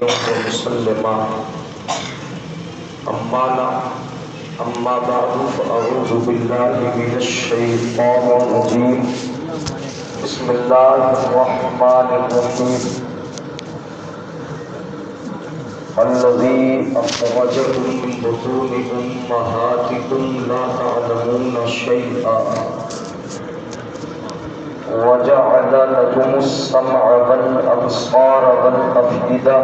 مسلما اما بعد فاعوذ بالله من الشیطان الرجیم بسم اللہ الرحمن الرحیم الذی اخرجکم من بطون امہاتکم لا تعلمون شیئا وجعل لكم السمع والأبصار والأفئدة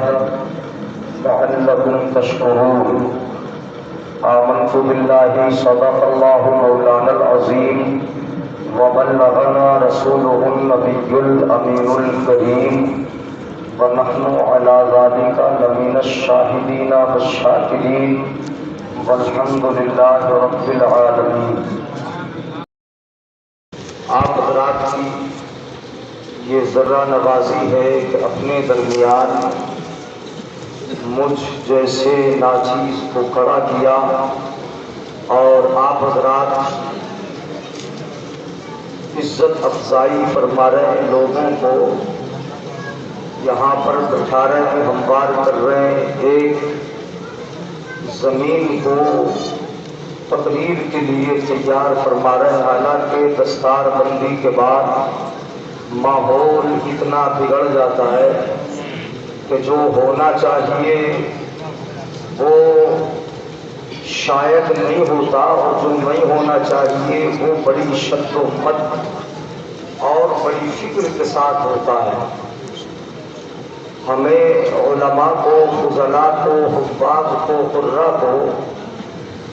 لعلكم تشكرون آمنت بالله صدق الله مولانا العظيم وبلغنا رسوله النبي الأمين الكريم ونحن على ذلك لمن الشاهدين والشاكرين والحمد لله رب العالمين۔ آپ حضرات کی یہ ذرہ نوازی ہے کہ اپنے درمیان مجھ جیسے ناچیز کو کھڑا کیا اور آپ حضرات عزت افزائی فرما رہے لوگوں کو یہاں پر بٹھا رہے ہیں، ہموار کر رہے ہیں، ایک زمین کو تقریر کے لیے تیار فرما رہے ہیں۔ حالانکہ دستار بندی کے بعد ماحول اتنا بگڑ جاتا ہے کہ جو ہونا چاہیے وہ شاید نہیں ہوتا، اور جو نہیں ہونا چاہیے وہ بڑی شد و مد اور بڑی فکر کے ساتھ ہوتا ہے۔ ہمیں علماء کو، فضلاء کو، حفاظ کو، قراء کو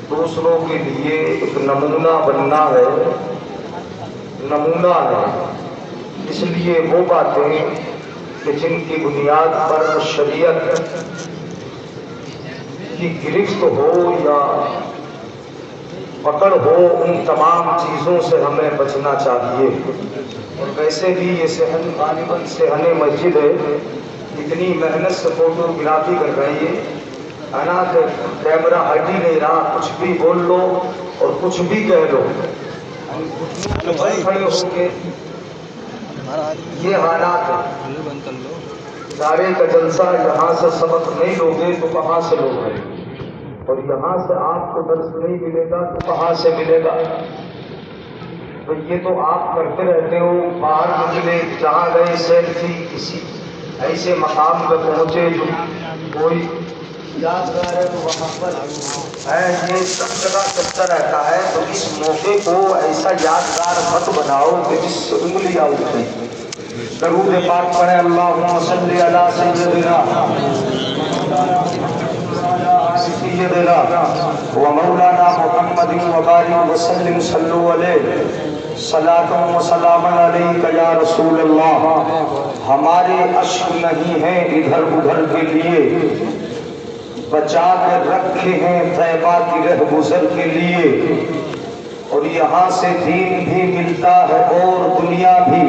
دوسروں کے لیے ایک نمونہ بننا ہے، نمونہ ہے۔ اس لیے وہ باتیں کہ جن کی بنیاد پر شریعت کی گرفت ہو یا پکڑ ہو، ان تمام چیزوں سے ہمیں بچنا چاہیے۔ اور ویسے بھی یہ صحن غالباً صحن مسجد ہے، اتنی محنت سے فوٹوگرافی کر رہی ہے کہ کیمرہ ہٹ ہی نہیں رہا، کچھ بھی بول لو اور کچھ بھی کہہ لو، کھڑے ہو کے یہ حالات ہے۔ سارے کا جلسہ یہاں سے سبق نہیں لوگے تو کہاں سے لوگے، اور یہاں سے آپ کو درس نہیں ملے گا تو کہاں سے ملے گا؟ تو یہ تو آپ کرتے رہتے ہو، باہر نکلے جہاں گئے سیلفی، کسی ایسے مقام پہ پہنچے جو کوئی یادگار ہے تو وہاں پر ہے، یہ سب جگہ چلتا رہتا ہے۔ تو اس موقع کو ایسا یادگار مت بناؤ کہ جس سے انگلیاں اٹھیں۔ درود پاک پڑھیں، اللہم صلی علی سیدنا و مولانا محمد وبارک وسلم، صلو علیہ صلاۃ و سلام علیک یا رسول اللہ۔ ہمارے اشک نہیں ہیں ادھر ادھر کے لیے، بچا کر رکھے ہیں طیبہ کی رہ گزر کے لیے، اور یہاں سے دین بھی ملتا ہے اور دنیا بھی۔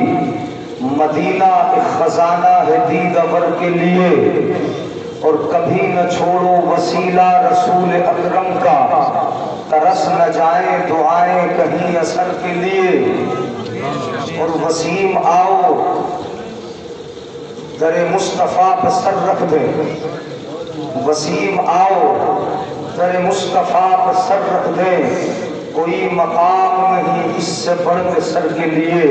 مدینہ ایک خزانہ ہے دیدور کے لیے، اور کبھی نہ چھوڑو وسیلہ رسول اکرم کا، ترس نہ جائیں دعائیں کہیں اثر کے لیے۔ اور وسیم آؤ در مصطفیٰ پر سر رکھ دیں، وسیم آؤ در مصطفیٰ پر سر رکھ دیں، کوئی مقام نہیں اس سے بڑھ کے سر کے لیے۔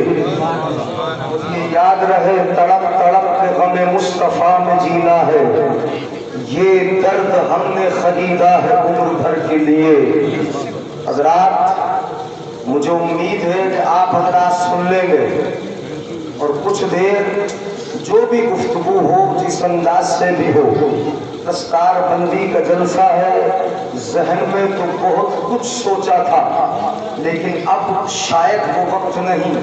یہ یاد رہے تڑپ تڑپ کے غم مصطفیٰ میں جینا ہے، یہ درد ہم نے خریدا ہے عمر بھر کے لیے۔ حضرات مجھے امید ہے کہ آپ حضرات سن لیں گے، اور کچھ دیر جو بھی گفتگو ہو جس انداز سے بھی ہو، دستار بندی کا جلسہ ہے، ذہن میں تو بہت کچھ سوچا تھا لیکن اب شاید وہ وقت نہیں،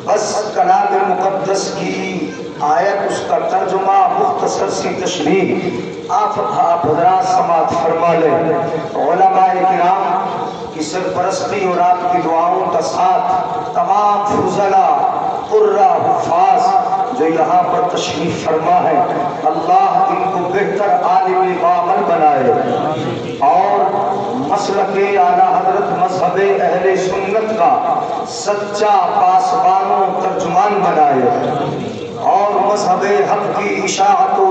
بس کلام مقدس کی آیت، اس کا ترجمہ، مختصر سی تشریح آپ حضرات سماعت فرما لیں۔ علماء کرام کی سرپرستی اور آپ کی دعاؤں کا ساتھ تمام فضلاء، قراء، حفاظ جو یہاں پر تشریف فرما ہے، اللہ ان کو بہتر عالم بعمل بنائے اور مسلک اعلیٰ حضرت مذہب اہل سنت کا سچا پاسبان و ترجمان بنائے، اور مذہب حق کی اشاعت و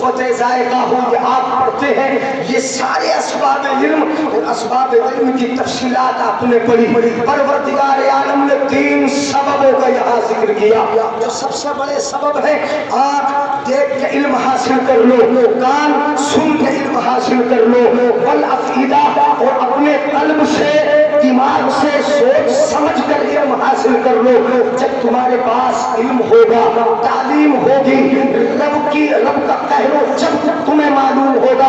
قوت ذائقہ ہو، یہ آپ پڑھتے ہیں، یہ سارے اسباب علم اور اسباب علم کی تفصیلات آپ نے پڑھی۔ پروردگار عالم نے 3 سببوں کا یہاں ذکر کیا۔ جو سب سے بڑے سبب ہے، آنکھ دیکھ کے علم حاصل کر لو، کان سن کے علم حاصل کر لو، والافئدہ اور اپنے قلب سے دماغ سے سوچ سمجھ کر علم حاصل کر لو۔ جب تمہارے پاس علم ہوگا، تعلیم ہوگی، رب کا قہر و جب تمہیں معلوم ہوگا،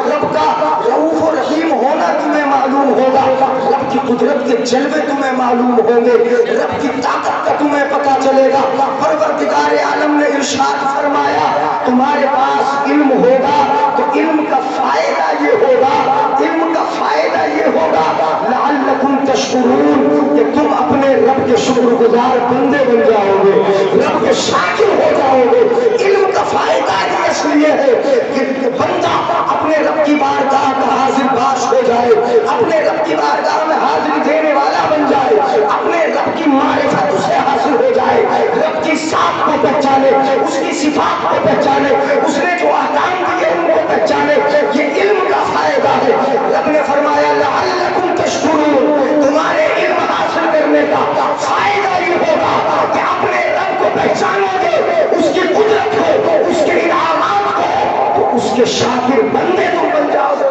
رب کا رؤوف و رحیم ہونا تمہیں معلوم ہوگا، رب کی قدرت کے جلوے تمہیں معلوم ہوں گے، رب کی طاقت کا تمہیں پتہ چلے گا۔ پروردگار عالم نے ارشاد فرمایا تمہارے پاس علم ہوگا تو علم کا فائدہ یہ ہوگا، علم کا فائدہ یہ ہوگا لعلکم تشکرون، کہ تم اپنے رب کے شکر گزار بندے بن جاؤ گے، رب کے شاکر ہو جاؤ گے۔ علم کا فائدہ یہ اس لیے ہے کہ بندہ اپنے رب کی بارگاہ کا حاضر باش ہو جائے، اپنے رب کی بارگاہ میں حاضری دینے والا بن جائے، اپنے رب کی معرفت اسے حاصل ہو جائے، رب کی ذات کو پہچانے، اس کی صفات کو پہچانے، اس نے جو احکام دیے ان کو پہچانے۔ یہ علم کا فائدہ ہے۔ رب نے فرمایا لعلکم تشکرون، تمہارے علم حاصل کرنے کا فائدہ یہ ہوگا کہ اپنے رب کو پہچانو گے، اس کی قدرت کو، اس کے انعامات کو، تو اس کے شاکر بندے تم بن جاؤ گے۔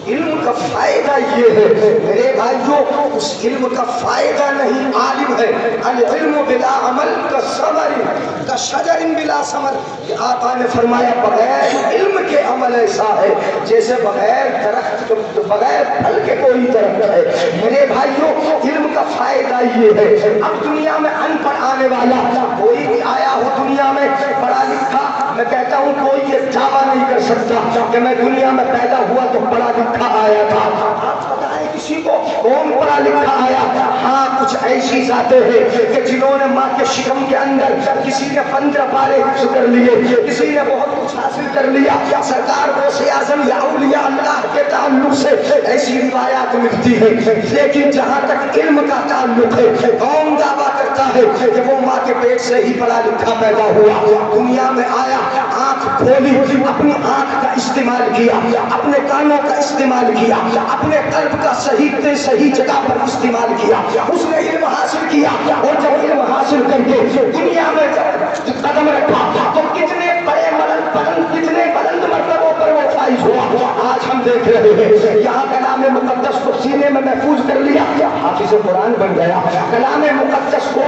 علم کا فائدہ یہ ہے میرے بھائیوں، اس علم کا فائدہ نہیں عالم ہے۔ العلم بلا عمل کا شجر بلا ثمر، آقا نے فرمایا بغیر علم کے عمل ایسا ہے جیسے بغیر درخت، بغیر پھل کے کوئی درخت ہے۔ میرے بھائیوں علم کا فائدہ یہ ہے، اب دنیا میں ان پڑھ آنے والا کوئی بھی آیا ہو دنیا میں پڑھا لکھا، میں کہتا ہوں کوئی یہ دعویٰ نہیں کر سکتا کہ میں دنیا میں پیدا ہوا تو پڑھا لکھا آیا تھا۔ آپ بتائیں کسی کو کون پڑھا لکھا آیا؟ ہاں کچھ ایسی ذاتیں ہیں کہ جنہوں نے ماں کے شکم کے اندر کسی نے 15 پارے حفظ کر لیے، کسی نے بہت کچھ حاصل کر لیا۔ سرکار غوث اعظم یا اولیاء اللہ کے تعلق سے ایسی روایات ملتی ہیں، لیکن جہاں تک علم کا تعلق ہے کون دعویٰ کرتا ہے کہ وہ ماں کے پیٹ سے ہی پڑھا لکھا پیدا ہوا، دنیا میں آیا، آنکھ کھولی، اپنی آنکھ کا استعمال کیا، اپنے کانوں کا استعمال کیا، اپنے قلب کا صحیح جگہ پر استعمال کیا، اس نے علم حاصل کیا، اور جب علم حاصل کر کے دنیا میں قدم رکھا تو کتنے بڑے کتنے بلند مرتبوں پر وہ فائز ہوا۔ آج ہم دیکھ رہے ہیں یہاں کلام مقدس کو سینے میں محفوظ کر لیا، حافظ قرآن بن گیا، کلام مقدس کو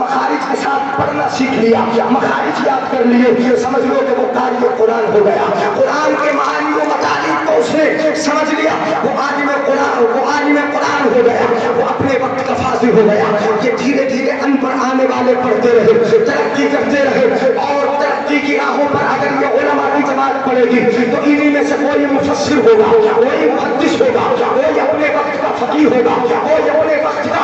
مخارج کے ساتھ پڑھنا سیکھ لیا، مخارج یاد کر لیے، سمجھ لو کہ وہ قاری قرآن ہو گیا، قرآن کے معانی و مطالب کو اس نے سمجھ لیا، وہ عالم قرآن ہو گیا، وہ اپنے وقت کا فاضل ہو گیا۔ یہ دھیرے دھیرے ان پڑھ آنے والے پڑھتے رہے، ترقی کرتے رہے، اور ترقی کی راہوں پر اگر یہ علماء کی جماعت پڑے گی تو انہی میں سے کوئی مفسر ہوگا، کوئی محدث ہوگا، کوئی اپنے وقت کا فقیہ ہوگا، کوئی اپنے وقت کا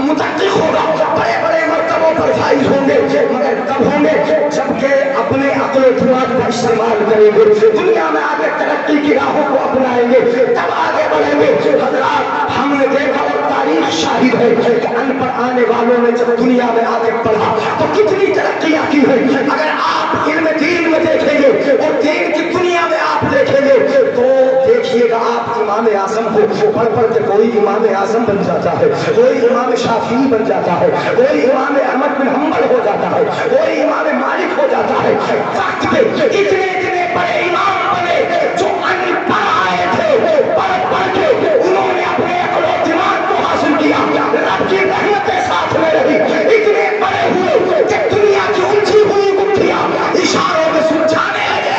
متحقق ہوگا، بڑے بڑے مرتبوں پر فائز ہوں گے، مگر تب ہوں گے جبکہ اپنے عقل و دماغ کا استعمال کریں گے، دنیا میں آگے ترقی کی راہوں کو اپنائیں گے، تب آگے بڑھیں گے۔ حضرات ہم نے دیکھا اور تاریخ شاہد ہے کہ ان پڑھ آنے والوں نے جب دنیا میں آگے پڑھا تو کتنی ترقیاں کی ہیں۔ اگر آپ علم دین میں دیکھیں گے اور دین کی دنیا میں آپ دیکھیں گے تو دیکھیے گا آپ امام اعظم کو پڑھ پڑھ کے کوئی امام اعظم بن جاتا ہے، کوئی امام شافعی بن جاتا ہے، کوئی امام احمد بن حنبل ہو جاتا ہے، کوئی امام مالک ہو جاتا ہے۔ وقت پہ اتنے بڑے امام بنے جو ان پڑھ آئے تھے، پڑھ کے انہوں نے اپنے عقل و دماغ کو حاصل کیا، رب کی رحمتیں ساتھ میں رہی، اتنے بڑے ہوئے کہ دنیا کی الجھی ہوئی گٹھیاں اشاروں میں سلجھانے لگے۔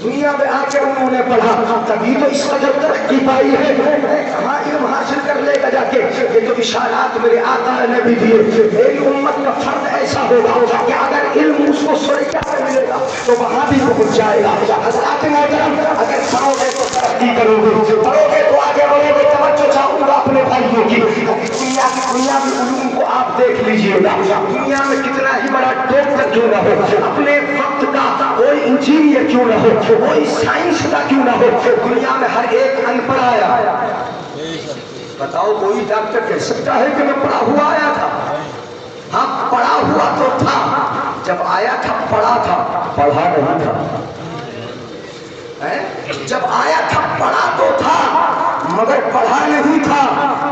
دنیا میں آ کے انہوں نے پڑھا تبھی تو اس قدر ترقی پائی ہے۔ کہاں علم حاصل کر لے گا جا کے؟ یہ تو اشارات میرے آقا نے بھی دیے۔ میری امت کا فرد ایسا ہوگا کہ اگر علم اس کو سریا ملے گا تو وہاں بھی پہنچ جائے گا. حضرات محترم اگر پڑھو گے تو ترقی کرو گے, پڑھو گے تو آگے بڑھو گے. توجہ چاہوں گا اپنے بھائیوں کی, دنیاوی علوم کو آپ دیکھ لیجئے گا. دنیا میں کتنا ہی بڑا ڈاکٹر کیوں نہ ہو, اپنے وقت کا کوئی انجینئر کیوں نہ ہو, کوئی سائنس کا کیوں نہ ہو, دنیا میں ہر ایک ان پڑھ آیا. بتاؤ کوئی ڈاکٹر کہہ سکتا ہے کہ میں پڑھا ہوا آیا تھا؟ ہاں پڑھا ہوا تو تھا, جب آیا تھا پڑھا تھا, پڑھا نہیں تھا. جب آیا تھا پڑھا تو تھا مگر پڑھا نہیں تھا.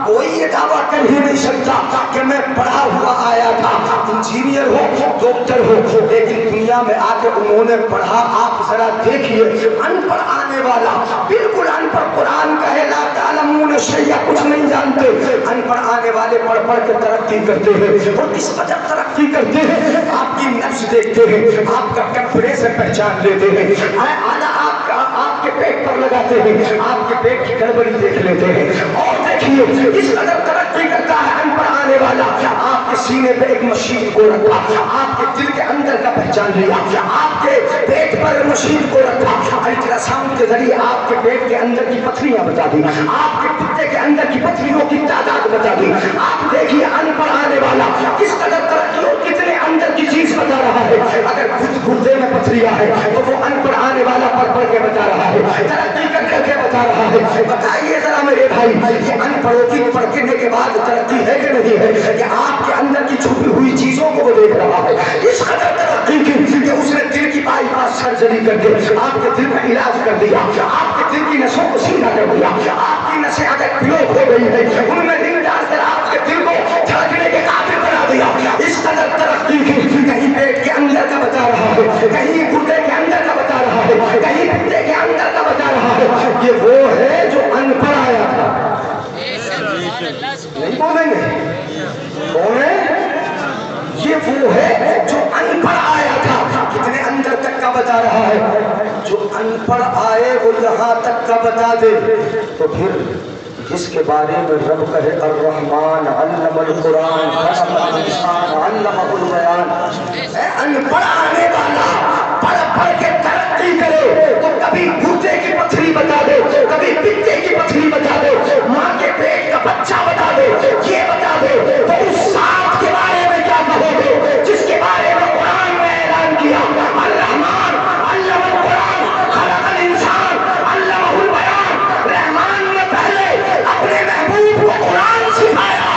کوئی یہ دعویٰ کر ہی نہیں سکتا کہ میں پڑھا ہوا آیا تھا, انجینئر ہو ڈاکٹر ہو, لیکن دنیا میں آ کے انہوں نے پڑھا. آپ ذرا دیکھیے ان پڑھ آنے والا بالکل ان پڑھ, قرآن کہے لا تعلمون شیئا, کچھ نہیں جانتے. ان پڑھ آنے والے پڑھ پڑھ کے ترقی کرتے ہیں. اور کس وجہ ترقی کرتے ہیں؟ آپ کی نفس دیکھتے ہیں, آپ کا ٹیمپریچر پہچان لیتے ہیں, آپ کے پیٹ پر لگاتے ہیں, آپ کے پیٹ کی گڑبڑی دیکھ لیتے ہیں. اور دیکھیے اس قدر ترقی کرتا ہے ان پڑھ آنے والا, آپ کے سینے پہ ایک مشین کو رکھا, آپ کے دل کے اندر کا پہچان لیا, آپ کے پیٹ پر مشین کو رکھا, الٹرا ساؤنڈ کے ذریعے آپ کے پیٹ کے اندر کی پتھریاں بتا دی, آپ کے پتے کے اندر کی پتھریوں کی تعداد بتا دی. آپ دیکھیے ان پڑھ آنے والا کس قدر ترقی اور کتنے اندر کی چیز بتا رہا ہے. اگر گردے میں پتھریاں ہے تو وہ ان پڑھ آنے والا پڑھ پڑھ کے بتا رہا ہے, ترقی کر کر کے بتا رہا ہے. بتائیے ذرا میرے بھائی, یہ ان پڑھوں کی پڑھنے کے بعد ترقی ہے کہ نہیں ہے؟ کہ آپ کے اندر کی چھپی ہوئی چیزوں کو وہ دیکھ رہا ہے. اس قدر ترقی کی کہ اس نے دل کی بائی پاس سرجری کر کے آپ کے دل کا علاج کر دیا, آپ کے دل کی نسوں کو سیدھا کر دیا. آپ کی نسیں اگر بلاک ہو گئی ہے ان میں رنگ ڈال کر آپ کے دل کو دھڑکنے کے قابل بنا دیا. اس قدر ترقی کی, کہیں پیٹ کے اندر کا بتا رہا ہے, کہیں گردے کے اندر کا بتا رہا ہے, کہیں پتے کے اندر کا بتا رہا ہے. یہ وہ ہے جو ان پڑھ آیا تھا. نہیں بولیں گے کون ہے؟ یہ وہ ہے جو ان پڑھ آیا تھا. کتنے اندر تک کا بتا رہا ہے. جو ان پڑھ آئے وہ یہاں تک کا بتا دے تو پھر جس کے بارے میں رب کہے الرحمن علم القرآن خلق الانسان علمہ البیان, ان پڑھ آنے والا پڑھ پڑھ کے ترقی کرے تو کبھی گردے کی پتھری بتا دے, کبھی پتے کی پتھری بتا دے, ماں کے پیٹ کا بچہ بتا دے, یہ بتا دے تو اس ساتھ کے بارے میں کیا کہو گے جس کے بارے میں قرآن میں اعلان کیا الرحمن علم القرآن خلق الانسان علمہ البیان. رحمان نے پہلے اپنے محبوب کو قرآن سکھایا,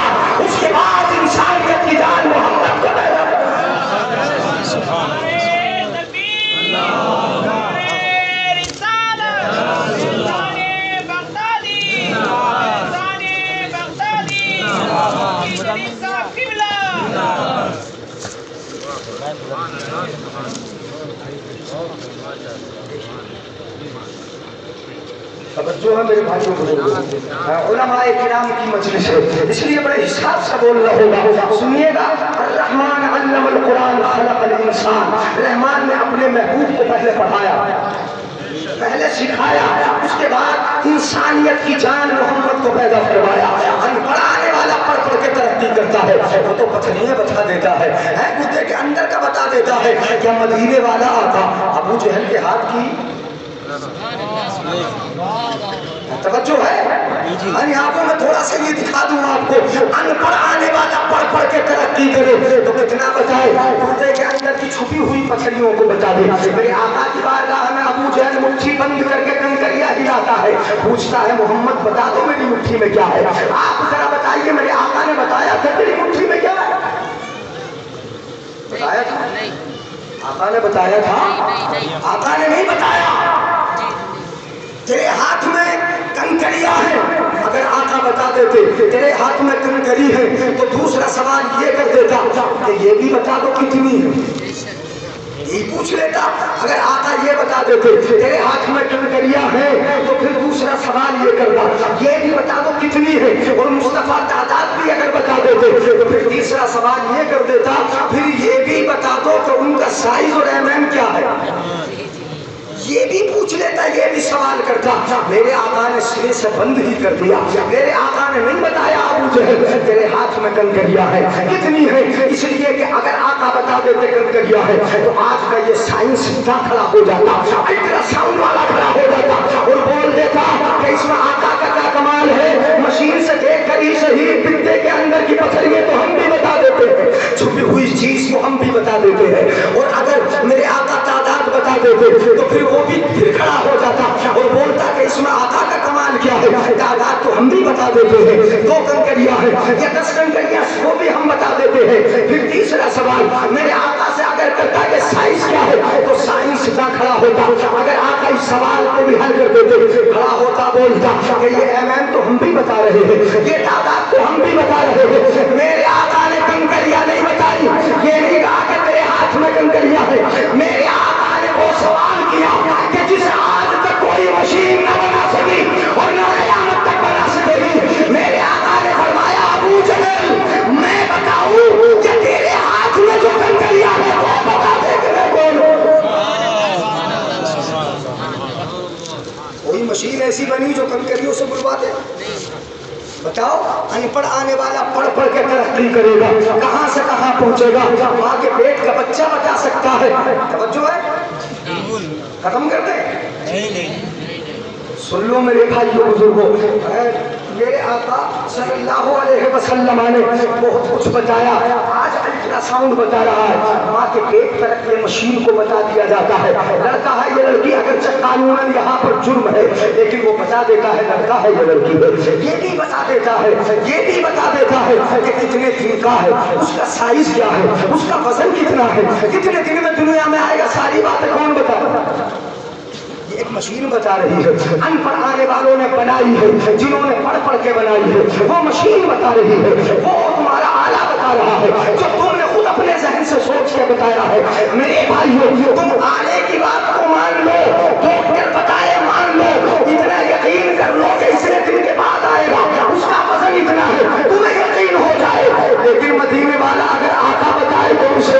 اس کے بعد انسانیت کی جان محمد کو پیدا کیا. توجہ ہے میرے بھائیوں کو, علماء کرام کی مجلس ہے اس لیے بڑے حساب سے بول رہا ہوگا. سنیے گا الرحمن علم القرآن خلق الانسان. رحمان نے اپنے محبوب کو پہلے پڑھایا, پہلے سکھایا, اس کے بعد انسانیت کی جان محمد کو پیدا کروایا. ان پڑھانے والا پڑھ پڑھ کے ترقی کرتا ہے, وہ تو پتھریاں بتا دیتا ہے, گردے کے اندر کا بتا دیتا ہے. کیا مدینے والا آتا ابو جہل کے ہاتھ کی توجہ ہے؟ یہاں پہ میں تھوڑا سا یہ دکھا دوں آپ کو. ان پڑھ آنے والا پڑھ پڑھ کے ترقی کرے تو کتنا بتائے, گردے کے اندر کی چھپی ہوئی پتھریوں کو بتا دے. میرے آقا کی بارگاہ میں ابو جہل مٹھی بند کر کے کنکریاں ہلاتا ہے, پوچھتا ہے محمد بتا دو میری مٹھی میں کیا ہے. آپ ذرا بتائیے, میرے آقا نے بتایا تھا میری مٹھی میں کیا ہے؟ بتایا تھا آقا نے بتایا تھا؟ آقا نے نہیں بتایا. تیرے ہاتھ میں کنکریاں ہیں, اگر آقا بتا دیتے تیرے ہاتھ میں کنکری ہے تو دوسرا سوال یہ کر دیتا کہ یہ بھی بتا دو کتنی ہے, یہ پوچھ لیتا. اگر آقا یہ بتا دیتے تیرے ہاتھ میں کنکریاں ہیں تو پھر دوسرا سوال یہ کرتا یہ بھی بتا دو کتنی ہے, اور مصطفیٰ تعداد بھی اگر بتا دیتے تو پھر تیسرا سوال یہ کر دیتا پھر یہ بھی بتا دو کہ ان کا سائز اور ایم کیا ہے. یہ بھی پوچھ پوچھ لیتا یہ بھی سوال کرتا، میرے آقا نے سرے سے بند ہی کر دیا، میرے آقا نے نہیں بتایا ابو جہل تیرے ہاتھ میں کنکریاں ہے کتنی ہے، اس لیے کہ اگر آقا بتا دیتے کنکریاں ہے تو آج کا یہ سائنس سیدھا کھڑا ہو جاتا، الٹرا ساؤنڈ والا کھڑا ہو جاتا اور بول دیتا کہ اس میں آقا کا کیا کمال ہے، مشین سے دیکھ کر ہی صحیح پتے کے اندر کی پتھریاں تو ہم بھی بتا دیتے ہیں، چھپی ہوئی چیز کو ہم بھی بتا دیتے ہیں، اور اگر میرے آقا تعداد بتا دیتے تو پھر وہ بھی پھر کھڑا ہو جاتا اور بولتا کہ اس میں آقا کا کمال کیا ہے، تعداد تو ہم بھی بتا دیتے ہیں، 2 کنکریاں ہیں یا 10 کنکریاں وہ بھی ہم بتا دیتے ہیں۔ پھر تیسرا سوال میرے آقا سے اگر کرتا کہ سائنس کیا ہے تو سائنس نہ کھڑا ہوتا، اگر آقا اس سوال کو بھی حل کر دیتے کھڑا ہوتا بولتا کہ یہ ایم تو ہم بھی بتا رہے ہیں، یہ تعداد تو ہم بھی بتا رہے ہیں، میرے آقا نے کنکریاں نہیں بتائی، یہ نہیں کہا کہ تیرے ہاتھ میں کنکریاں ہے، میرے آقا نے وہ سوال کیا کہ جسے آج تک کوئی مشین نہ بنا سکی اور نہ قیامت تک بنا سکے گی، میرے آقا نے فرمایا ابو جہل میں بتاؤں کہ تیرے ہاتھ میں جو کنکریاں ہے وہ بتا دے کہ میں بولوں۔ کوئی مشین ایسی بنی جو کنکریوں سے بلوا دے؟ بتاؤ، ان پڑھ آنے والا پڑھ پڑھ کے ترقی کرے گا، کہاں سے کہاں پہنچے گا، ماں کے پیٹ کا بچہ بتا سکتا ہے۔ توجہ ہے، ختم کر دیں، سن لو میرے بھائیو بزرگوں، میرے آقا صلی اللہ علیہ وسلم نے بہت کچھ بتایا، آج الٹرا ساؤنڈ بتا رہا ہے، ماں کے پیٹ پر رکھے مشین کو بتا دیا جاتا ہے، لڑکا ہے یہ لڑکی اگرچہ قانوناً یہاں پر جرم ہے لیکن وہ بتا دیتا ہے لڑکا ہے یہ لڑکی ہے، یہ بھی بتا دیتا ہے، یہ بھی بتا دیتا ہے کہ کتنے دن کا ہے، اس کا سائز کیا ہے، اس کا وزن کتنا ہے، کتنے دن میں دنیا میں آئے گا، ساری باتیں کون بتا رہا ہے؟ ایک مشین بتا رہی ہے، ان پڑھ آنے والوں نے بنائی ہے، جنہوں نے پڑھ پڑھ کے بنائی ہے، وہ مشین بتا رہی ہے، وہ تمہارا آلہ بتا رہا ہے جو تم نے خود اپنے ذہن سے سوچ کے بتایا ہے۔ میرے بھائیو تم آلے کی بات کو مان لو، ڈاکٹر بتائے مان لو، اتنا یقین کر لو کہ اتنے دن کے بعد آئے گا، اس کا وزن اتنا ہے، تمہیں یقین ہو جائے، لیکن مدینے والا اگر آقا بتائے تو اسے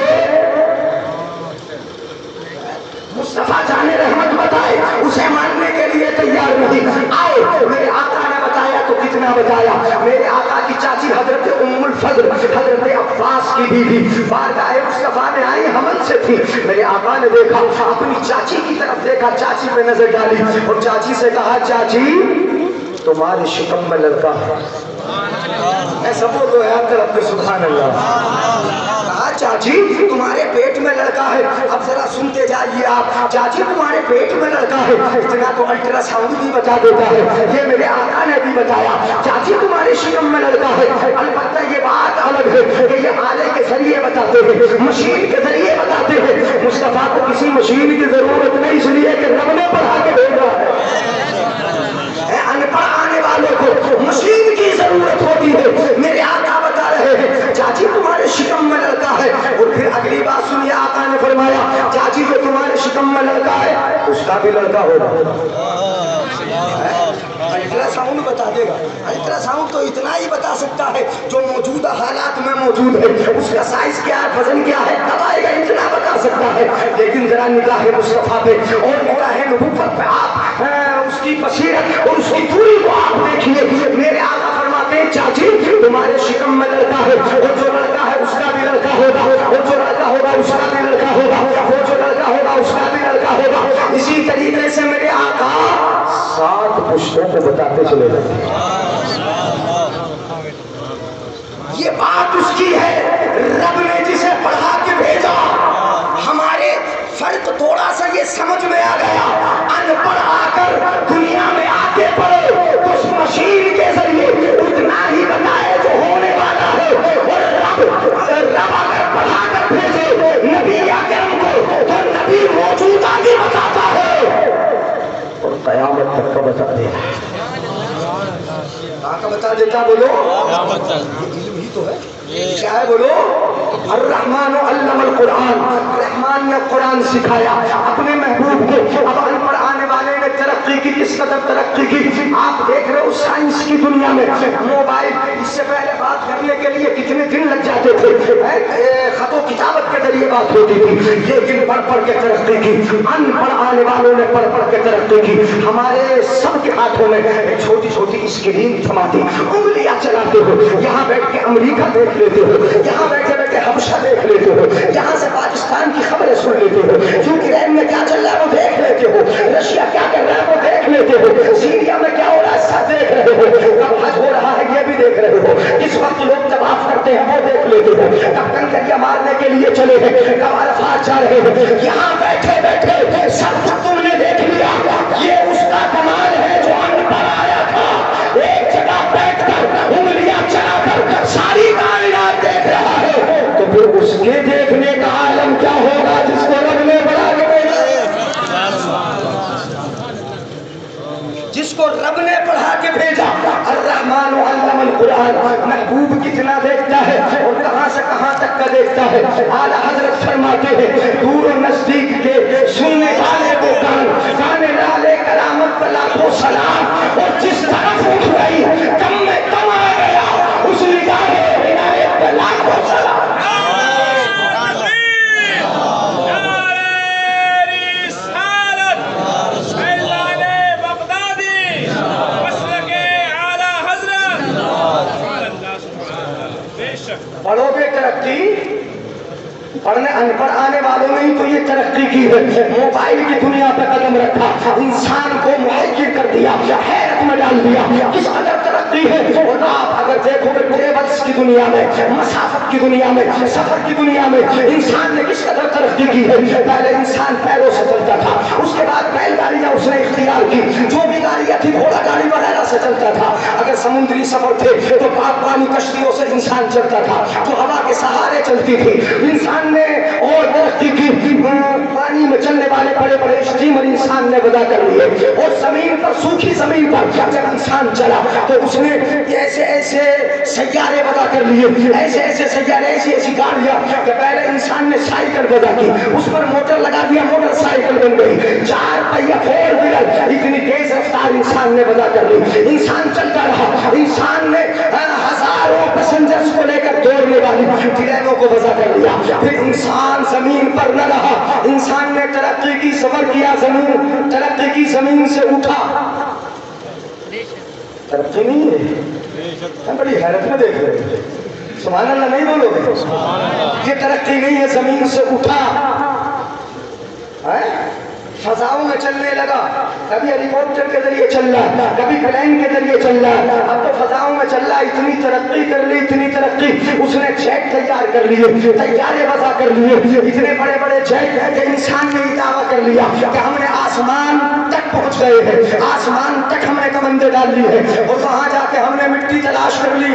مصطفیٰ جان رحمت بتائے اسے ماننے کے لیے تیار نہیں۔ آؤ میرے آقا نے بتایا تو کتنا بتایا، میرے آقا کی چاچی حضرت ام الفضل حضرت عباس کی بیوی بارگاہ مصطفیٰ میں آئی حمل سے تھی، میرے آقا نے دیکھا اپنی چاچی کی طرف دیکھا، چاچی پہ نظر ڈالی اور چاچی سے کہا چاچی تمہاری شکم میں لڑکا ہے، ایسا بولو یار طرف پہ سبحان اللہ، چاچی تمہارے پیٹ میں لڑکا ہے، اب ذرا سنتے جائیے آپ، چاچی تمہارے پیٹ میں لڑکا ہے، اتنا تو الٹرا ساؤنڈ بھی بتا دیتا ہے، یہ میرے آقا نے بھی بتایا، چاچی تمہارے شکم میں لڑکا ہے، البتہ یہ بات الگ ہے کہ یہ آلے کے ذریعے بتاتے ہیں، مشین کے ذریعے بتاتے ہیں، مصطفیٰ کو کسی مشین کی ضرورت نہیں، اس لیے کہ رب نے پڑھا کے بھیجا ہے، ان پڑھ آنے والوں کو مشین کی ضرورت ہوتی ہے، میرے آقا بتا رہے ہیں چاچی تمہارے شکم میں لڑکا ہے، اور پھر اگلی بات سنیے، آقا نے فرمایا چاچی جو تمہارے شکم میں لڑکا ہے اس کا بھی لڑکا ہوگا۔ الٹرا ساؤنڈ بتا دے گا، الٹرا ساؤنڈ تو اتنا ہی بتا سکتا ہے جو موجودہ حالات میں موجود ہے، اس کا سائز کیا ہے، وزن کیا ہے، کب آئے گا، اتنا بتا سکتا ہے، لیکن ذرا نگاہ مصطفیٰ پہ اور نگاہ نبوت پہ آپ اس کی بصیرت اور اس کی دوری کو آپ دیکھیے، میرے آقا فرماتے ہیں چاچی تمہارے شکم میں لڑکا ہے، اور جو لڑکا ہے اس کا بھی لڑکا ہوگا، اور جو لڑکا ہوگا اس کا بھی لڑکا ہوگا، وہ جو لڑکا ہوگا اس کا بھی لڑکا ہوگا، اسی طریقے سے میرے آقا 7 پشتوں کو بتاتے چلے جاتے ہیں۔ یہ بات اس کی ہے، رب نے جسے پڑھا کے بھیجا، ہمارے فرق تھوڑا سا یہ سمجھ میں آ گیا، ان پڑھ آ کر دنیا میں آگے پڑھے تو اس مشین کے ذریعے اتنا ہی بتائے جو ہونے والا ہے، اور رب اگر پڑھا کر بھیجے نبی اکرم کو تو نبی موجودہ بھی بتاتا ہے اور قیامت تک کا بتا دے، کہاں کا بتا دیتا، بولو علم ہی تو ہے، کیا ہے بولو، الرحمن علم القرآن، رحمان نے قرآن سکھایا اپنے محبوب کو۔ اب ان پڑھ آنے والے نے ترقی کی، کس قدر ترقی کی، آپ دیکھ رہے ہو سائنس کی دنیا میں، موبائل اس سے پہلے بات کرنے کے لیے کتنے دن لگ جاتے تھے، خط و کتابت کے ذریعے بات ہوتی تھی، لیکن پڑھ پڑھ کے ترقی کی، ان پڑھ آنے والوں نے پڑھ پڑھ کے ترقی کی۔ ہمارے سب کے ہاتھوں میں ایک چھوٹی چھوٹی اسکرین تھماتی، انگلیاں چلاتے ہو، یہاں بیٹھ کے امریکہ دیکھ لیتے ہو، یہاں بیٹھے بیٹھے حبشہ دیکھ لیتے ہو، یہاں سے پاکستان کی خبریں سن لیتے ہو، یوکرین میں کیا چل رہا ہے وہ دیکھ لیتے ہو، رشیا کیا کر رہا ہے وہ دیکھ لیتے ہو، سیریا میں کیا ہو رہا ہے سب دیکھ رہے ہو، کب حج ہو رہا ہے یہ بھی دیکھ رہے ہو، اس وقت لوگ طواف کرتے ہیں وہ دیکھ لیتے ہو، کب کنکریاں مارنے کے لیے چلے ہیں، کب عرفات جا رہے ہو، یہاں بیٹھے بیٹھے سب کچھ تم نے دیکھ لیا۔ یہ اس کا کمال ہے جو ان پر آیا تھا، ایک جگہ بیٹھ کر انگلیاں چلا کر ساری کائنات دیکھ رہا ہے، تو پھر اس کے دیکھنے کا عالم کیا ہوگا جس کو رب نے بڑھا کے جس کو رب نے پڑھا کے بھیجا۔ الرحمن علم القرآن، محبوب کتنا دیکھتا ہے اور کہاں سے کہاں تک کا دیکھتا ہے۔ اعلیٰ حضرت فرماتے ہیں دور و نزدیک کے سننے والے وہ کان، گانے والے کرامت پر لاکھوں سلام، اور جس طرف اٹھ گئی کم میں کم آ گیا اس نگاہ عنایت پر لاکھوں سلام۔ پڑھو گے ترقی، پڑھنے ان پڑھ آنے والوں نے ہی تو یہ ترقی کی ہے۔ موبائل کی دنیا پہ قدم رکھا، انسان کو محیر کر دیا، حیرت میں ڈال دیا، کس قدر ترقی ہے۔ اور آپ اگر دیکھو گے ٹریولس کی دنیا میں، مسافت کی دنیا میں، سفر کی دنیا میں انسان نے کس قدر ترقی کی ہے۔ پہلے انسان پیروں سے چلتا تھا، اس کے بعد بیل گاڑیاں اس نے اختیار کی، جو بھی گاڑیاں تھی گھوڑا گاڑی وغیرہ سے چلتا تھا، اگر سمندری سفر تھے تو پانی کشتیوں سے انسان چلتا تھا جو ہوا کے سہارے چلتی تھی۔ انسان نے اور ترقی کی، پانی میں چلنے والے بڑے بڑے اسٹیمر انسان نے وضع کر لیے، اور زمین پر سوکھی زمین پر جب انسان چلا تو اس نے ایسے ایسے سیارے وضع کر لیے، ایسے ایسے سیارے، ایسی ایسی گاڑیاں کہ پہلے انسان نے سائیکل وضع کی، اس پر موٹر لگا دیا، موٹر سائیکل بن گئی، 4 پہیہ 4 ویلر، اتنی تیز رفتار انسان نے وضع کر لی۔ انسان چلتا رہا، انسان نے ہزاروں پیسنجرز کو لے کر دوڑنے والی ٹرینوں کو وضع کر لیا۔ پھر انسان زمین پر نہ رہا، انسان نے ترقی کی، سفر کیا، زمین ترقی کی، زمین سے اٹھا۔ ترقی نہیں ہے، بڑی حیرت میں دیکھ رہے ہیں، سبحان اللہ نہیں بولو گے؟ یہ ترقی نہیں ہے، زمین سے اٹھا، فضاؤں میں چلنے لگا، کبھی ہیلی کاپٹر کے ذریعے چل رہا، کبھی پلین کے ذریعے چل رہا، اب تو فضاؤں میں چل رہا۔ اتنی ترقی کر لی، اتنی ترقی، اس نے جیٹ تیار کر لیے، طیارے وضع کر لیے، اتنے بڑے بڑے جیٹ ہیں کہ انسان نے یہ دعویٰ کر لیا کہ ہم نے آسمان تک پہنچ گئے ہیں، آسمان تک ہم نے کمندیں ڈال لی ہے، اور وہاں جا کے ہم نے مٹی تلاش کر لی۔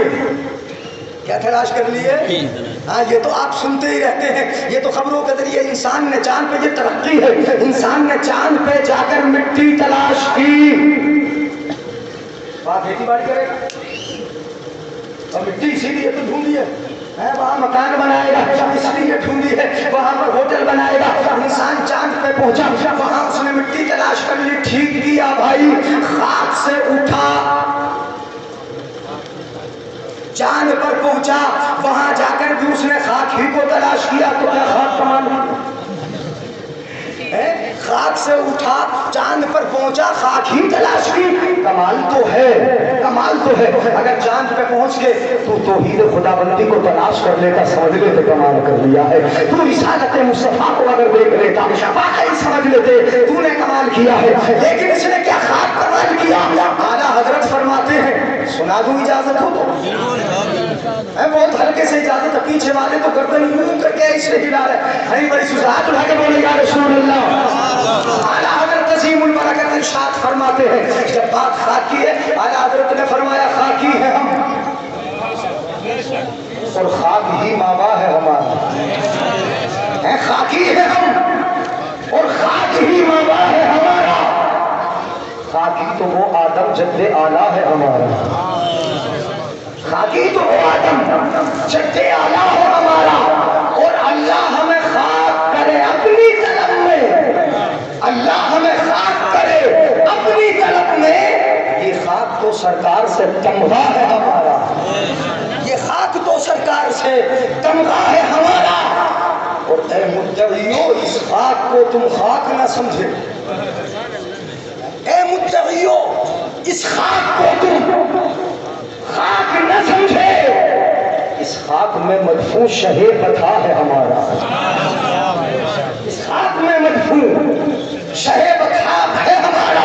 کیا تلاش کر لیے؟ ہاں، یہ تو آپ سنتے ہی رہتے ہیں، یہ تو خبروں کے ذریعے انسان نے چاند پہ، یہ ترقی ہے، انسان نے چاند پہ جا کر مٹی تلاش کی۔ وہاں کھیتی باڑی کرے گا اور مٹی اسی لیے تو ڈھونڈی ہے، وہاں مکان بنائے گا اس لیے ڈھونڈی ہے، وہاں پر ہوٹل بنائے گا۔ انسان چاند پہ پہنچا، وہاں اس نے مٹی تلاش کر لی، ٹھیک کیا بھائی، خاک سے اٹھا، چاند پر پہنچا، وہاں جا کر بھی اس نے خاک ہی کو تلاش کیا، تو کیا خاک کمال ہے؟ خاک سے اٹھا، چاند پر پہنچا، خاک ہی تلاش کی، کمال تو ہے، کمال تو ہے۔ اگر چاند پہ پہنچ کے تو توحید خدا بندی کو تلاش کر لیتا، سمجھ لیتے کمال کر لیا ہے۔ تو رسالت مصطفیٰ کو اگر دیکھ لیتا، واقعی سمجھ لیتے تو نے کمال کیا ہے۔ لیکن اس نے کیا خاک کمال کیا؟ اعلیٰ حضرت فرماتے ہیں، سنا دوں اجازت ہو تو؟ بہت ہلکے سے اجازت ہے، پیچھے والے تو گردن یوں کر کے اس نے ہلا رہے ہیں، بڑی سزاعت اٹھا کے بولے یا رسول اللہ۔ اعلیٰ حضرت عظیم البرکت ارشاد فرماتے ہیں، جب بات خاک کی ہے، اعلیٰ حضرت نے فرمایا خاکی ہے ہم، اور خاک ہی ماوا ہے ہمارا، خاکی ہے ہم اور خاک ہی ماوا ہے ہمارا۔ خاکی تو وہ آدم جد اعلیٰ ہے ہمارا، خاکی تو وہ آدم جد اعلیٰ ہے ہمارا، اور اللہ ہمیں خاک کرے اپنی طلب میں، اللہ ہمیں خاک کرے اپنی طلب میں۔ یہ خاک تو سرکار سے تمغہ ہے ہمارا، یہ خاک تو سے تمغہ ہے ہمارا. اور اے مدعیو اس خاک کو تم خاک نہ سمجھے. اے مدعیو اس خاک کو تم خاک نہ سمجھے. اس خاک میں مدفون شہ بتا ہے ہمارا. اس خاک میں مدفون شہ بتا ہے ہمارا.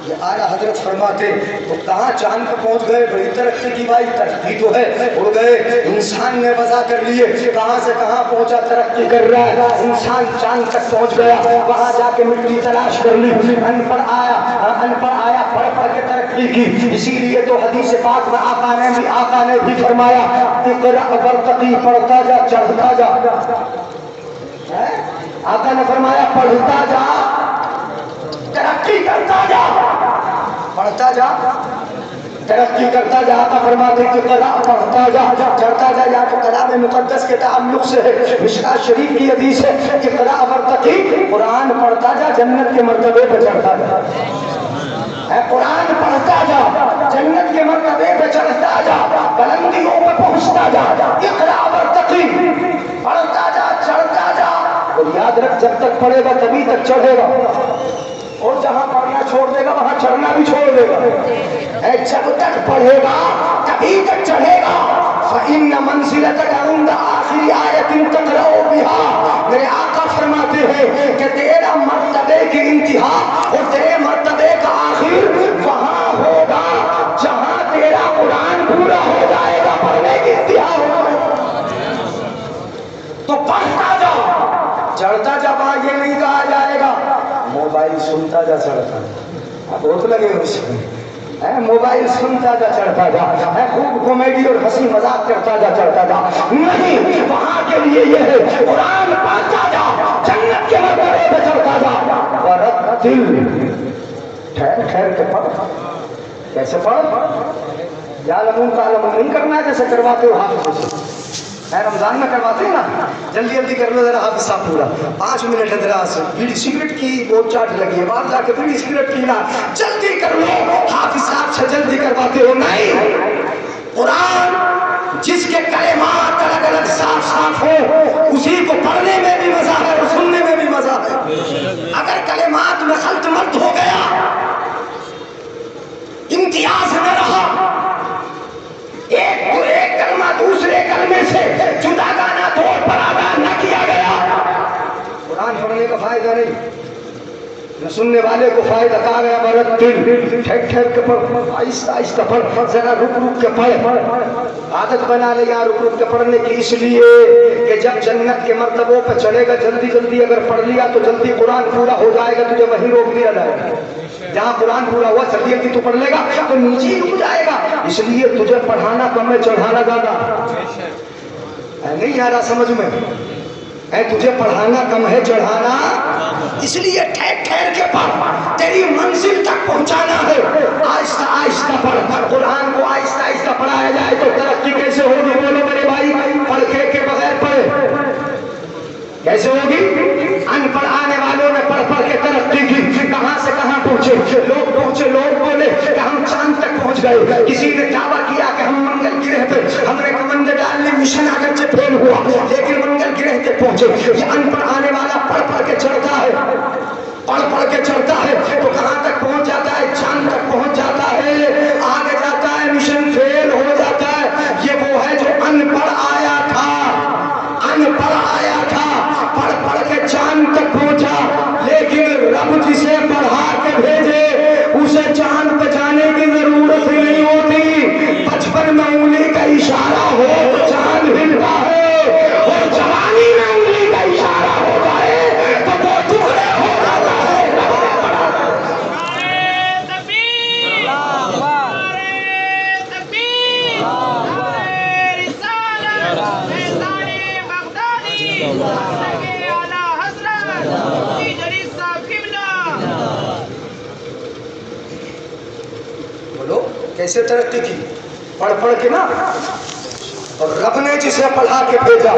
یہ اعلیٰ حضرت فرماتے تو کہاں چاند پہ پہنچ گئے. بڑی ترقی کی بھائی ترقی تو ہے. اڑ گئے انسان نے وضع کر لیے. کہاں سے کہاں پہنچا ترقی کر رہا ہے. انسان چاند تک پہنچ گیا. وہاں جا کے مٹی تلاش کر لی. ان پڑھ آیا پڑھ پڑھ کے ترقی کی. اسی لیے تو حدیث پاک میں آقا نے بھی فرمایا اقرأ ورتقی پڑھتا جا چڑھتا جا. آقا نے فرمایا پڑھتا جا ترقی کرتا جا. پڑھتا جا ترقی کرتا جا. آقا فرماتے کہ پڑھتا جا چڑھتا جا. یا تو کلام مقدس کے تعلق سے ہے. مشکوٰۃ شریف کی حدیث ہے اقرأ ورتقی قرآن پڑھتا جا جنت کے مرتبے پہ چڑھتا جا. قرآن پڑھتا جا جنت کے مرتبے پہ چڑھتا جا. بلندیوں پہ پہنچتا جا. اقرأ ورتقی پڑھتا جا چڑھتا جا. اور یاد رکھ جب تک پڑھے گا تبھی تک چڑھے گا. اور جہاں پڑھنا چھوڑ دے گا وہاں چڑھنا بھی چھوڑ دے گا. جب تک پڑھے گا تبھی تک چڑھے گا. فَإِنَّ مَنْزِلَتَكَ عِنْدَ آخِرِ آیَةٍ تَقْرَأُ بِهَا. میرے آقا فرماتے ہیں کہ تیرا مرتبے کی انتہا اور تیرے مرتبے کا آخر وہاں ہوگا جہاں تیرا قرآن پورا ہو جائے گا. پڑھنے کی انتہا ہوگا تو پڑھتا جا چڑھتا جا. وہاں یہ نہیں کہا جائے گا موبائل سنتا جا چڑھتا جا. بہت لگے اس میں. موبائل سنتا جا چڑھتا جا. خوب کامیڈی اور ہنسی مذاق کرتا جا چڑھتا جا. نہیں وہاں کے لیے یہ ہے قرآن پڑھتا جا جنت کے مرتبے پہ چڑھتا جا. ورتل ٹھہر ٹھہر کے پڑھ. کیسے پڑھ؟ یا لمون کا لمون نہیں کرنا جیسے کرواتے ہو حافظ سے. رمضان میں کرواتے ہیں نا جلدی جلدی کر لو ذرا حافظ صاحب پورا 5 منٹ اندرا سے. بیڑی سگریٹ کی بہت چاٹ لگی ہے باہر جا کے بیڑی سگریٹ پینا جلدی کر لو. حافظ صاحب سے جلدی کرواتے ہو. نہیں قرآن جس کے کلمات الگ الگ صاف صاف ہو اسی کو پڑھنے میں بھی مزہ ہے اور سننے میں بھی مزہ ہے. اگر کلمات میں خلط ملط ہو گیا امتیاز نہ رہا ایک کلمہ دوسرے کلمے سے جدا گانا طور پر ادا نہ کیا گیا قرآن پڑھنے کا فائدہ نہیں. نہ سننے والے کو فائدہ کہا گیا. برتل ٹھہر ٹھہر کے پڑھ آہستہ آہستہ پڑھ ذرا رک رک کے پڑھ. عادت بنا لے یار رک رک کے پڑھنے کی اس لیے کہ جب جنت کے مرتبوں پہ چڑھے گا جلدی جلدی اگر پڑھ لیا تو جلدی قرآن پورا ہو جائے گا. تجھے وہیں روک دیا جائے گا. جہاں قرآن پورا ہوا جلدی جلدی تو پڑھ لے گا تو نیچے ہی رک جائے گا. اس لیے تجھے پڑھانا کم ہے چڑھانا زیادہ. نہیں آ رہا سمجھ میں؟ تجھے پڑھانا کم ہے چڑھانا اس لیے ٹھہر ٹھہر کے پڑھ. تیری منزل تک پہنچانا ہے. آہستہ آہستہ پڑھ. قرآن کو آہستہ آہستہ پڑھایا جائے تو ترقی کیسے ہوگی؟ بولو میرے بھائی. پڑھ کے بغیر پڑھے کیسے ہوگی؟ ان پڑھ آنے والوں نے پڑھ پڑھ کے ترقی کی. کہاں سے کہاں پہنچے لوگ بولے کہ ہم چاند تک پہنچ گئے. کسی نے دعویٰ کیا کہ ہم منگل گرہ پہ ہم نے کمند ڈالنے مشن اگرچہ فیل ہوا لیکن منگل گرہ تک پہنچے. یہ ان پڑھ آنے والا پڑھ پڑھ کے چڑھتا ہے پڑھ کے چڑھتا ہے تو کہاں تک پہنچ جاتا ہے؟ چاند تک پہنچ جاتا ہے. آگے جاتا ہے مشن فیل ہو جاتا ہے. یہ وہ ہے جو ان پڑھ آیا تھا پڑھ پڑھ کے چاند تک پہنچا. لیکن رب جسے پڑھا کے بھیجے اسے چاند پہ جانے کی ضرورت ہی نہیں ہوتی. بچپن میں انگلی کا اشارہ ہو تو چاند ہلتا ہے اور جوانی میں انگلی کا اشارہ ہو جائے تو وہ ٹکڑے ہو جاتا ہے. بولو کیسے ترقی کی؟ پڑھ پڑھ کے نا. اور رب نے جسے پڑھا کے بھیجا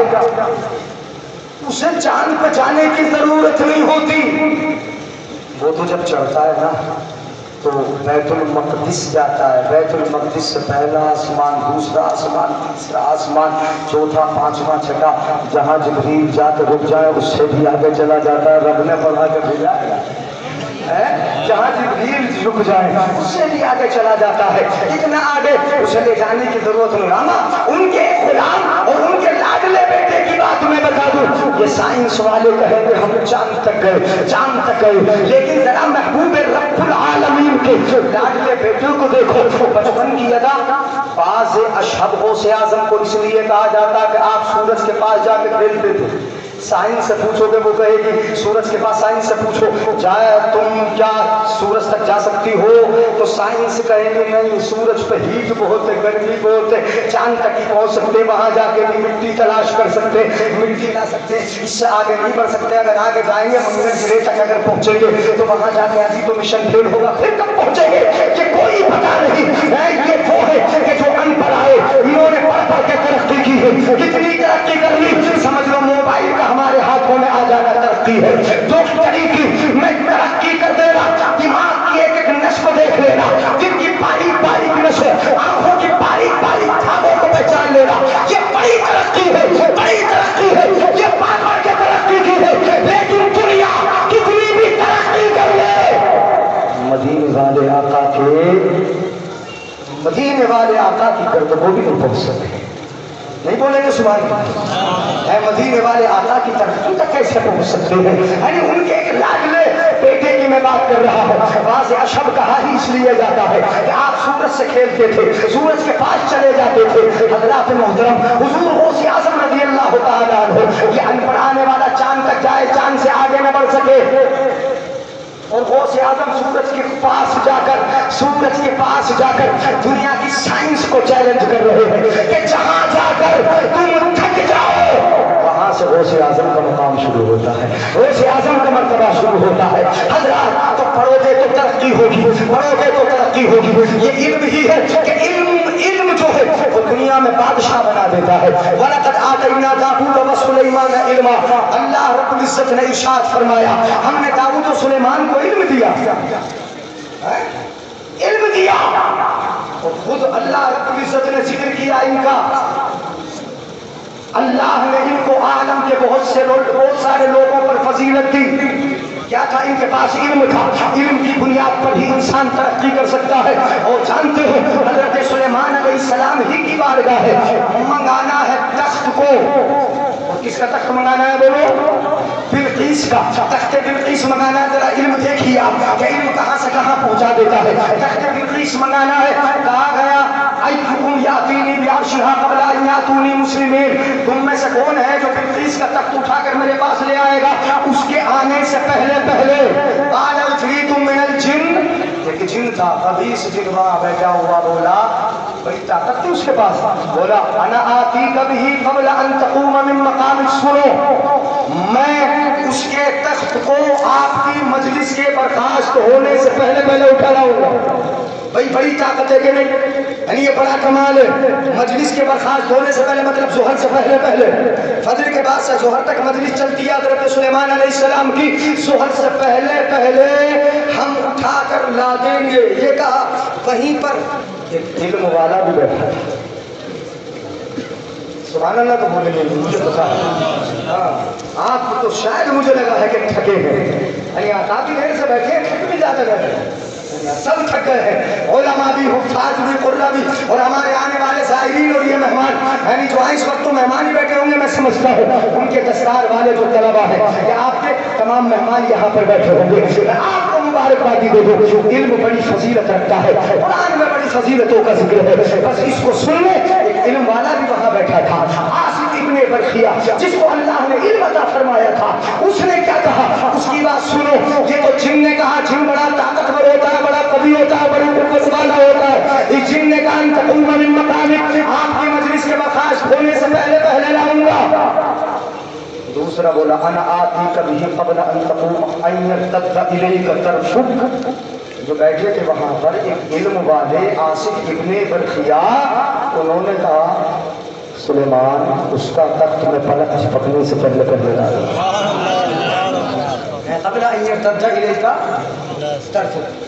اسے چاند پہ جانے کی ضرورت نہیں ہوتی. وہ تو جب چڑھتا ہے نا تو بیت المقدس جاتا ہے. بیت المقدس سے پہلا آسمان, دوسرا آسمان, تیسرا آسمان, چوتھا, پانچواں, چھٹا, جہاں جبریل جا کے رک جائے اس سے بھی آگے چلا جاتا ہے. رب نے بڑھا کے بھیجا ہے, جہاں جبریل رک جائے اس سے بھی آگے چلا جاتا ہے. اتنا آگے اسے لے جانے کی ضرورت نہیں. اما ان کے غلام اور ان کے لاڈلے بیٹے کی بات میں بتا دوں, یہ سائنس والے کہیں گے ہم چاند تک گئے, چاند تک گئے, لیکن ذرا محبوب رب العالمین کے لاڈلے بیٹے کو دیکھو. بچپن کی ادا بعض اشہب غوث اعظم کو اس لیے کہا جاتا کہ آپ سورج کے پاس جا کے کھیلتے تھے. سائنس سے پوچھو گے وہ کہے گی, سورج کے پاس سائنس سے پوچھو جائے تم کیا سورج تک جا سکتی ہو, تو سائنس کہے گی نہیں, سورج پہ ہیٹ بہت ہے, گرمی بہت ہے, چاند تک ہی پہنچ سکتے, وہاں جا کے بھی مٹی تلاش کر سکتے, مٹی لا سکتے, اس سے آگے نہیں بڑھ سکتے. اگر آگے جائیں گے منگل گرہ تک اگر پہنچیں گے تو وہاں جا کے ابھی تو مشن فیل ہوگا. پھر کب پہنچیں گے کہ کوئی پتا نہیں. یہ وہ ہے کہ جو ان پڑھ آئے, انہوں نے پڑھ پڑھ کے ترقی کی ہے. کتنی ترقی کر لی, سمجھ لو موبائل کا ہمارے ہاتھوں میں آ جانا ترقی ہے. ڈاکٹری کی میں ترقی کر دے رہا, دماغ کی ایک ایک نس کو دیکھ لینا, دل کی باریک باریک نس, آنکھوں کی باریک باریک دھاگوں کو پہچان لینا, یہ بڑی ترقی ہے, بڑی ترقی ہے. یہ بار بار کے ترقی کی ہے, لیکن دنیا کتنی بھی ترقی کر لے, مدینے والے آقا کے, مدینے والے آقا کی گردگو بھی نہیں پہنچ سکتے. نہیں بولیں گے سبحان اللہ, اے مدینے والے آقا کی ترقی تک کیسے پہنچ سکتے ہیں؟ یعنی ان کے ایک لاڈلے بیٹے کی میں بات کر رہا ہوں. بعض اشب کہا ہی اس لیے جاتا ہے کہ آپ سورج سے کھیلتے تھے, سورج کے پاس چلے جاتے تھے. حضرات محترم, حضور غوث اعظم رضی اللہ تعالیٰ عنہ, یہ ان پڑھ آنے والا چاند تک جائے, چاند سے آگے نہ بڑھ سکے, اور غوث اعظم سورج کے پاس جا کر, سورج کے پاس جا کر دنیا کی سائنس کو چیلنج کر رہے ہیں کہ جہاں جا کر تم تھک جاؤ وہاں سے غوث اعظم کا مقام شروع ہوتا ہے, غوث اعظم کا مرتبہ شروع ہوتا ہے. حضرات تو پڑھو گے تو ترقی ہوگی, پڑھو گے تو ترقی ہوگی. یہ علم ہی ہے کہ علم جو ہے وہ دنیا میں بادشاہ بنا دیتا ہے. وَلَقَدْ آتَيْنَا دَاوُودَ وَسُلَيْمَانَ عِلْمًا, اللہ رب العزت نے ارشاد فرمایا ہم نے داؤد و سلیمان کو علم دیا, علم دیا. اور خود اللہ رب العزت نے ذکر کیا ان کا, اللہ نے ان کو عالم کے بہت سارے لوگوں پر فضیلت دی. کیا تھا ان کے پاس؟ علم تھا. علم کی بنیاد پر ہی انسان ترقی کر سکتا ہے. اور جانتے ہیں حضرت سلیمان علیہ السلام ہی کی بارگاہ ہے منگانا ہے تخت کو. اور کس کا تخت منگانا ہے بولو؟ بلقیس کا تخت بلقیس منگانا ہے. ذرا علم دیکھیے آپ کہ علم کہاں سے کہاں پہنچا دیتا ہے. تخت بلقیس منگانا ہے, کہا گیا ایھکم یاتینی بعرشھا قبل ان یاتونی مسلمین, تم میں سے کون ہے جو بلقیس کا تخت اٹھا کر میرے پاس لے آئے گا اس کے آنے سے پہلے پہلے. قال عفریت من الجن, ایک جن تھا خبیث جن وہاں بیٹھا ہوا, بولا بڑی طاقت تھی اس کے پاس, بولا انا آتیک بہ قبل ان تقوم من مقامک, سنو میں اس کے تخت کو آپ کی مجلس کے برخاست ہونے سے پہلے پہلے اٹھا لاؤں گا. بھائی بڑی طاقت ہے کہ نہیں؟ یعنی یہ بڑا کمال ہے. مجلس کے برخاست ہونے سے پہلے مطلب ظہر سے پہلے پہلے, فجر کے بعد سے ظہر تک مجلس چلتی ہے حضرت سلیمان علیہ السلام کی. ظہر سے پہلے پہلے ہم اٹھا کر لا دیں گے, یہ کہا. وہیں پر ایک علم والا بھی بیٹھا تھا. سبحان اللہ تو بولے گے, مجھے پتا ہے آپ کو تو شاید مجھے لگا ہے کہ تھکے ہیں, یعنی کافی دیر سے بیٹھے, تھک بھی جاتے رہتے ہیں, سب تھک گئے ہیں. علماء بھی, حفاظ بھی, قرہ بھی, اور ہمارے آنے والے زائرین اور یہ مہمان, یعنی جو اس وقت تو مہمان ہی بیٹھے ہوں گے میں سمجھتا ہوں, ان کے دستار والے جو طلبا ہیں یا آپ کے تمام مہمان یہاں پر بیٹھے ہوں گے, آپ کو مبارکبادی دے دو. علم بڑی فضیلت رکھتا ہے, قرآن میں بڑی فضیلتوں کا ذکر ہے, بس اس کو سن لیں. ایک علم والا بھی وہاں بیٹھا تھا, عاصم ابن برخیا, جس کو اللہ نے علم عطا فرمایا تھا. اس نے کیا کہا, اس کی بات سنو. یہ تو جن نے کہا جن بڑا طاقتور ہوتا ہے, بڑا قوی ہوتا ہے, بڑی قوت والا ہوتا ہے. اس جن نے کہا ان تقوم من مقامک, آپ کی مجلس کے برخاست ہونے سے پہلے پہلے لاؤں گا. دوسرا بولا انا آتیک بہ قبل ان تقوم ان یرتد الیک طرفک. جو بیٹھے تھے وہاں پر ایک علم والے عاصم ابن برخیا, انہوں نے کہا سلیمان اس کا تخت میں پلک پکنے سے پہلے پہلے لا دوں. قبل ان یرتد الیک طرفک.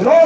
9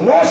9